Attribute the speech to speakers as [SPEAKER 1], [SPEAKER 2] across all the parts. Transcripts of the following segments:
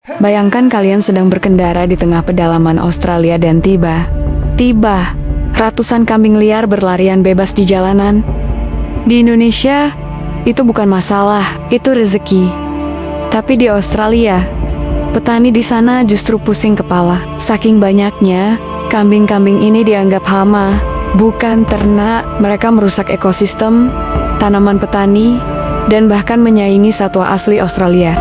[SPEAKER 1] Bayangkan kalian sedang berkendara di tengah pedalaman Australia dan tiba, ratusan kambing liar berlarian bebas di jalanan. Di Indonesia, itu bukan masalah, itu rezeki. Tapi di Australia, petani di sana justru pusing kepala. Saking banyaknya, kambing-kambing ini dianggap hama, bukan ternak. Mereka merusak ekosistem, tanaman petani, dan bahkan menyaingi satwa asli Australia.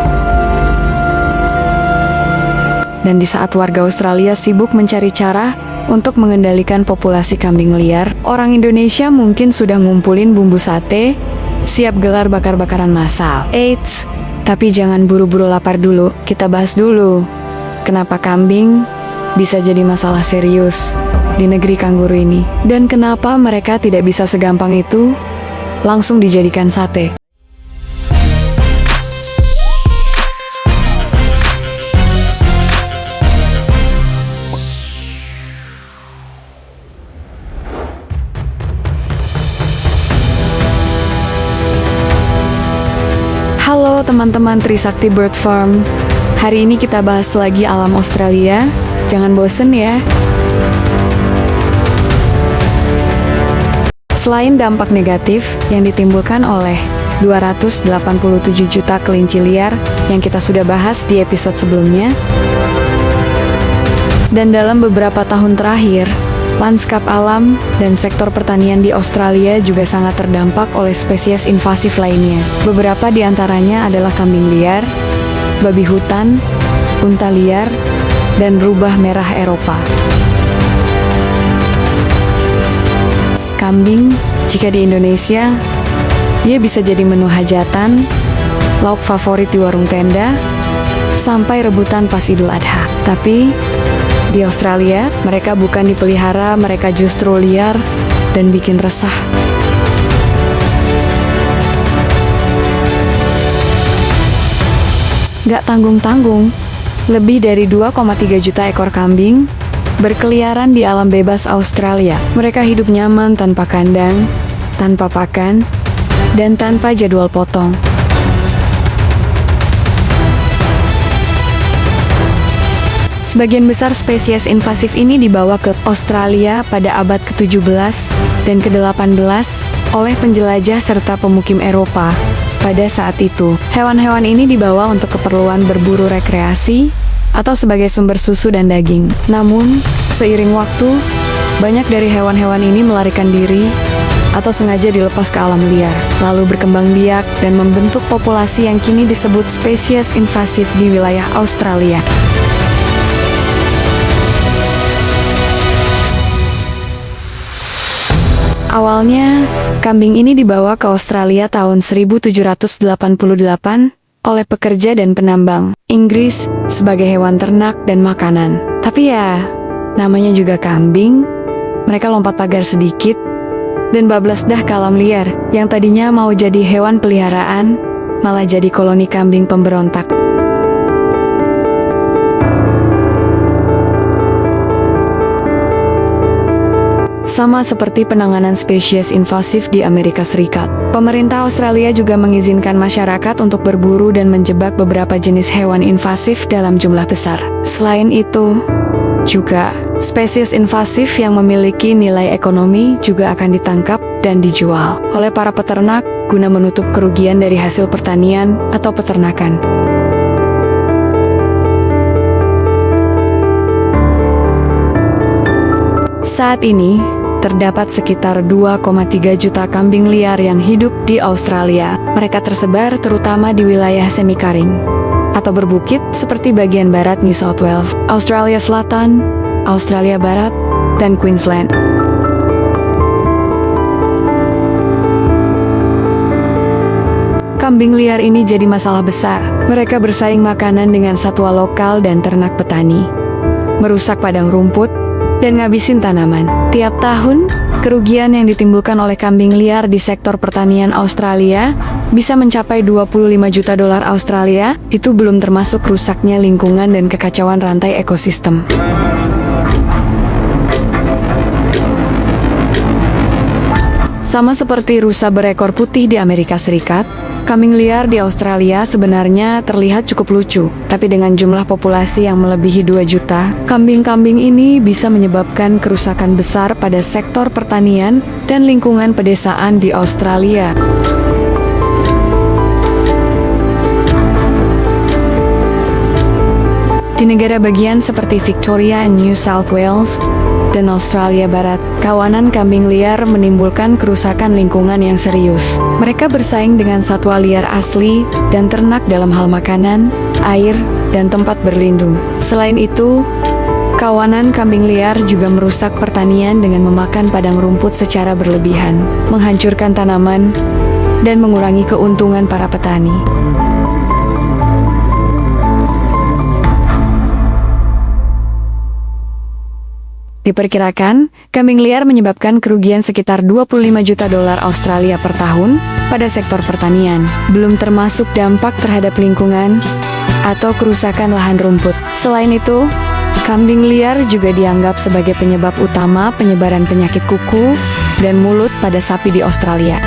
[SPEAKER 1] Dan di saat warga Australia sibuk mencari cara untuk mengendalikan populasi kambing liar, orang Indonesia mungkin sudah ngumpulin bumbu sate, siap gelar bakar-bakaran massal. Eits, tapi jangan buru-buru lapar dulu, kita bahas dulu kenapa kambing bisa jadi masalah serius di negeri kanguru ini. Dan kenapa mereka tidak bisa segampang itu langsung dijadikan sate. Halo teman-teman Trisakti Bird Farm. Hari ini kita bahas lagi alam Australia. Jangan bosen ya. Selain dampak negatif yang ditimbulkan oleh 287 juta kelinci liar yang kita sudah bahas di episode sebelumnya, dan dalam beberapa tahun terakhir, lanskap alam dan sektor pertanian di Australia juga sangat terdampak oleh spesies invasif lainnya. Beberapa di antaranya adalah kambing liar, babi hutan, unta liar, dan rubah merah Eropa. Kambing, jika di Indonesia, dia bisa jadi menu hajatan, lauk favorit di warung tenda, sampai rebutan pas Idul Adha. Tapi di Australia, mereka bukan dipelihara, mereka justru liar dan bikin resah. Gak tanggung-tanggung, lebih dari 2,3 juta ekor kambing berkeliaran di alam bebas Australia. Mereka hidup nyaman tanpa kandang, tanpa pakan, dan tanpa jadwal potong. Sebagian besar spesies invasif ini dibawa ke Australia pada abad ke-17 dan ke-18 oleh penjelajah serta pemukim Eropa. Pada saat itu, hewan-hewan ini dibawa untuk keperluan berburu rekreasi atau sebagai sumber susu dan daging. Namun, seiring waktu, banyak dari hewan-hewan ini melarikan diri atau sengaja dilepas ke alam liar, lalu berkembang biak dan membentuk populasi yang kini disebut spesies invasif di wilayah Australia. Awalnya, kambing ini dibawa ke Australia tahun 1788 oleh pekerja dan penambang Inggris sebagai hewan ternak dan makanan. Tapi ya, namanya juga kambing, mereka lompat pagar sedikit dan bablas dah ke alam liar. Yang tadinya mau jadi hewan peliharaan, malah jadi koloni kambing pemberontak. Sama seperti penanganan spesies invasif di Amerika Serikat, pemerintah Australia juga mengizinkan masyarakat untuk berburu dan menjebak beberapa jenis hewan invasif dalam jumlah besar. Selain itu, juga spesies invasif yang memiliki nilai ekonomi juga akan ditangkap dan dijual oleh para peternak guna menutup kerugian dari hasil pertanian atau peternakan. Saat ini, terdapat sekitar 2,3 juta kambing liar yang hidup di Australia. Mereka tersebar terutama di wilayah semi-kering atau berbukit seperti bagian barat New South Wales, Australia Selatan, Australia Barat, dan Queensland. Kambing liar ini jadi masalah besar. Mereka bersaing makanan dengan satwa lokal dan ternak petani, merusak padang rumput, dan ngabisin tanaman. Tiap tahun, kerugian yang ditimbulkan oleh kambing liar di sektor pertanian Australia bisa mencapai 25 juta dolar Australia, itu belum termasuk rusaknya lingkungan dan kekacauan rantai ekosistem. Sama seperti rusa berekor putih di Amerika Serikat, Kambing liar di Australia sebenarnya terlihat cukup lucu, tapi dengan jumlah populasi yang melebihi 2 juta, kambing-kambing ini bisa menyebabkan kerusakan besar pada sektor pertanian dan lingkungan pedesaan di Australia. Di negara bagian seperti Victoria, New South Wales, dan Australia Barat, kawanan kambing liar menimbulkan kerusakan lingkungan yang serius. Mereka bersaing dengan satwa liar asli dan ternak dalam hal makanan, air, dan tempat berlindung. Selain itu, kawanan kambing liar juga merusak pertanian dengan memakan padang rumput secara berlebihan, menghancurkan tanaman, dan mengurangi keuntungan para petani. Diperkirakan, kambing liar menyebabkan kerugian sekitar 25 juta dolar Australia per tahun pada sektor pertanian, belum termasuk dampak terhadap lingkungan atau kerusakan lahan rumput. Selain itu, kambing liar juga dianggap sebagai penyebab utama penyebaran penyakit kuku dan mulut pada sapi di Australia.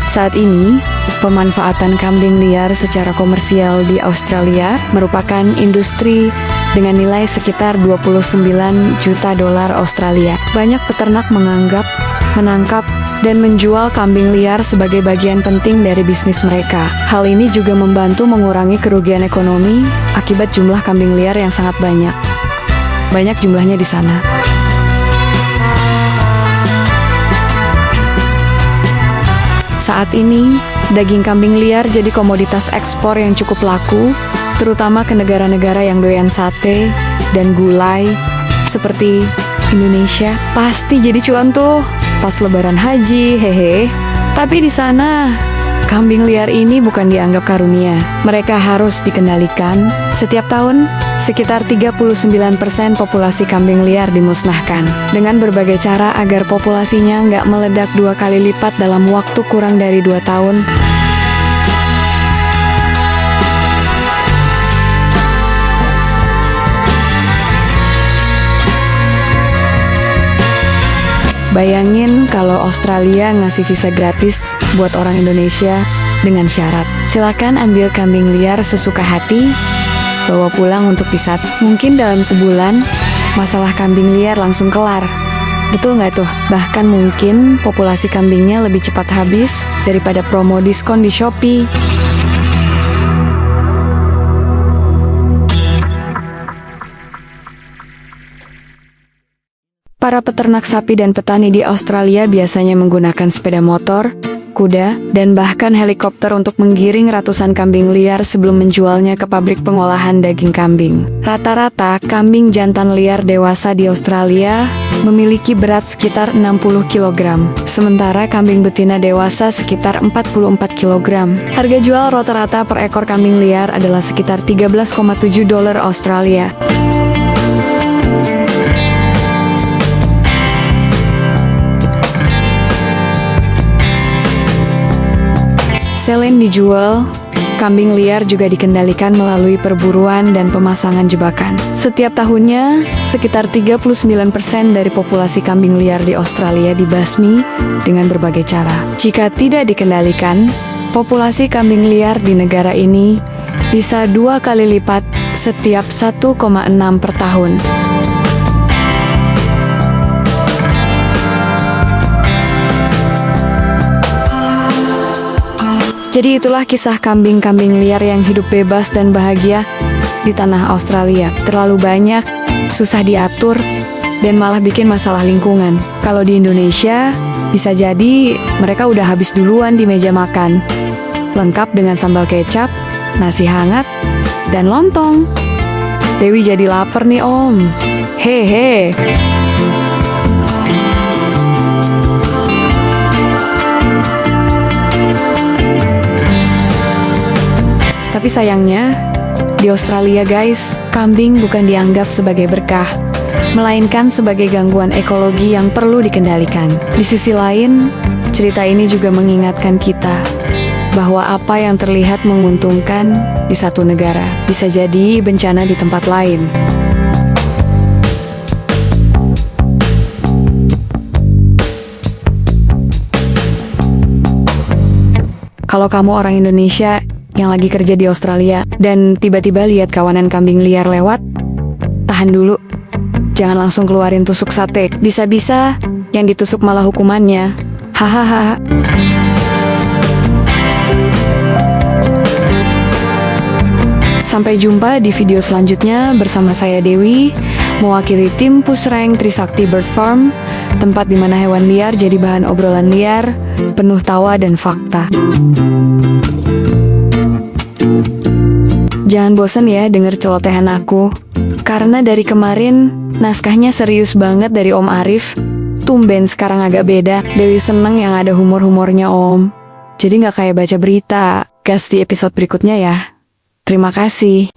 [SPEAKER 1] Saat ini, pemanfaatan kambing liar secara komersial di Australia merupakan industri dengan nilai sekitar 29 juta dolar Australia. Banyak peternak menganggap, menangkap, dan menjual kambing liar sebagai bagian penting dari bisnis mereka. Hal ini juga membantu mengurangi kerugian ekonomi akibat jumlah kambing liar yang sangat banyak. Banyak jumlahnya di sana. Saat ini, daging kambing liar jadi komoditas ekspor yang cukup laku, terutama ke negara-negara yang doyan sate dan gulai, seperti Indonesia. Pasti jadi cuan tuh pas lebaran haji, hehe. Tapi di sana, kambing liar ini bukan dianggap karunia. Mereka harus dikendalikan. Setiap tahun, sekitar 39% populasi kambing liar dimusnahkan dengan berbagai cara agar populasinya nggak meledak 2 kali lipat dalam waktu kurang dari 2 tahun. Bayangin kalau Australia ngasih visa gratis buat orang Indonesia dengan syarat, silakan ambil kambing liar sesuka hati, bawa pulang untuk disat. Mungkin dalam sebulan, masalah kambing liar langsung kelar. Betul nggak tuh? Bahkan mungkin populasi kambingnya lebih cepat habis daripada promo diskon di Shopee. Para peternak sapi dan petani di Australia biasanya menggunakan sepeda motor, kuda, dan bahkan helikopter untuk menggiring ratusan kambing liar sebelum menjualnya ke pabrik pengolahan daging kambing. Rata-rata, kambing jantan liar dewasa di Australia memiliki berat sekitar 60 kg, sementara kambing betina dewasa sekitar 44 kg. Harga jual rata-rata per ekor kambing liar adalah sekitar 13,7 dolar Australia. Selain dijual, kambing liar juga dikendalikan melalui perburuan dan pemasangan jebakan. Setiap tahunnya, sekitar 39% dari populasi kambing liar di Australia dibasmi dengan berbagai cara. Jika tidak dikendalikan, populasi kambing liar di negara ini bisa 2 kali lipat setiap 1,6 per tahun. Jadi itulah kisah kambing-kambing liar yang hidup bebas dan bahagia di tanah Australia. Terlalu banyak, susah diatur, dan malah bikin masalah lingkungan. Kalau di Indonesia, bisa jadi mereka udah habis duluan di meja makan. Lengkap dengan sambal kecap, nasi hangat, dan lontong. Dewi jadi lapar nih Om. Hehe. Tapi sayangnya, di Australia guys, kambing bukan dianggap sebagai berkah, melainkan sebagai gangguan ekologi yang perlu dikendalikan. Di sisi lain, cerita ini juga mengingatkan kita bahwa apa yang terlihat menguntungkan di satu negara bisa jadi bencana di tempat lain. Kalau kamu orang Indonesia yang lagi kerja di Australia dan tiba-tiba lihat kawanan kambing liar lewat, tahan dulu. Jangan langsung keluarin tusuk sate. Bisa-bisa yang ditusuk malah hukumannya. Hahaha. Sampai jumpa di video selanjutnya bersama saya Dewi, mewakili tim Pusreng Trisakti Bird Farm, tempat di mana hewan liar jadi bahan obrolan liar, penuh tawa dan fakta. Jangan bosan ya denger celotehan aku, karena dari kemarin naskahnya serius banget dari Om Arif. Tumben sekarang agak beda. Dewi seneng yang ada humor-humornya Om. Jadi gak kayak baca berita. Gas di episode berikutnya ya. Terima kasih.